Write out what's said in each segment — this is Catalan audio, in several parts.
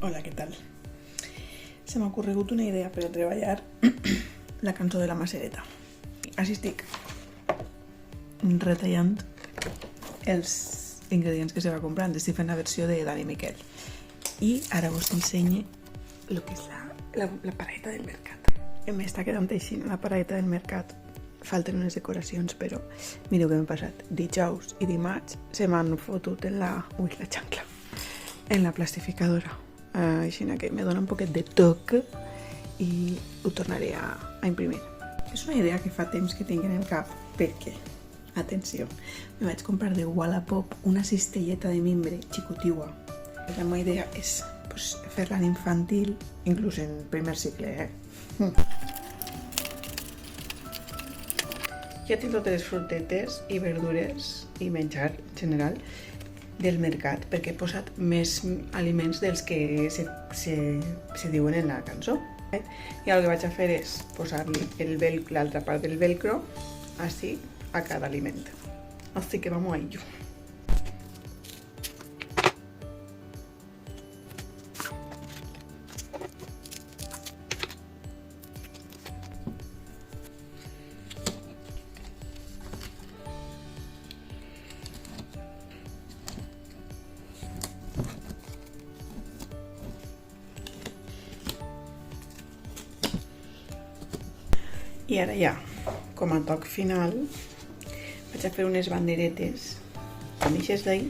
Hola, què tal? Se m'ha ocorregut una idea per a treballar la cançó de la Masereta. Així estic retallant els ingredients que se va comprant. Estic fent la versió de Dani Miquel. I ara vos ensenyo el que és la paradeta del mercat. M'està quedant així, la paradeta del mercat. Falten unes decoracions, però mireu què m'ha passat. Dijous i dimarts se m'han fotut en la xancla, en la plastificadora. Així que me dona un poquet de toc i ho tornaré a imprimir. És una idea que fa temps que tinc en el cap perquè, atenció, me vaig comprar de Wallapop una cistelleta de mimbre xicotiua. La meva idea és fer-la en infantil, inclús en primer cicle. Ja tinc totes les frutetes i verdures i menjar en general del mercat, perquè he posat més aliments dels que se diuen en la cançó. I el que vaig a fer és posar-li l'altra part del velcro així a cada aliment. Així que vamos a ello. I ara ja, com a toc final, vaig a fer unes banderetes amb eixes d'ahir,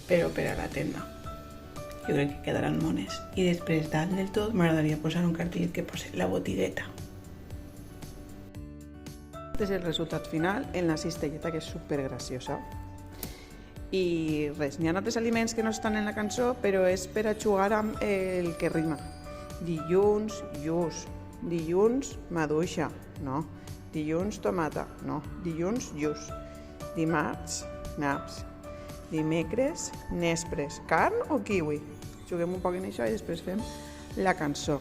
però per a la tenda. Jo crec que quedaran mones. I després, dalt del tot, m'agradaria posar un cartellet que posi la botigueta. Aquest és el resultat final en la cistelleta, que és supergraciosa. I res, n'hi ha altres aliments que no estan en la cançó, però és per a jugar amb el que rima. Dilluns, lluç. Dilluns, maduixa, no. Dilluns, tomata, no. Dilluns, lluç. Dimarts, naps. Dimecres, nespres. Carn o kiwi? Juguem un poc en això i després fem la cançó.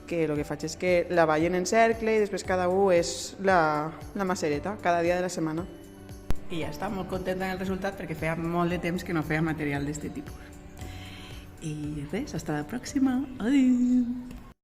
Que el que faig és que la ballen en cercle i després cada un és la Masereta, cada dia de la setmana. I ja està, molt contenta amb el resultat perquè feia molt de temps que no feia material d'aquest tipus. I res, hasta la pròxima. Adéu!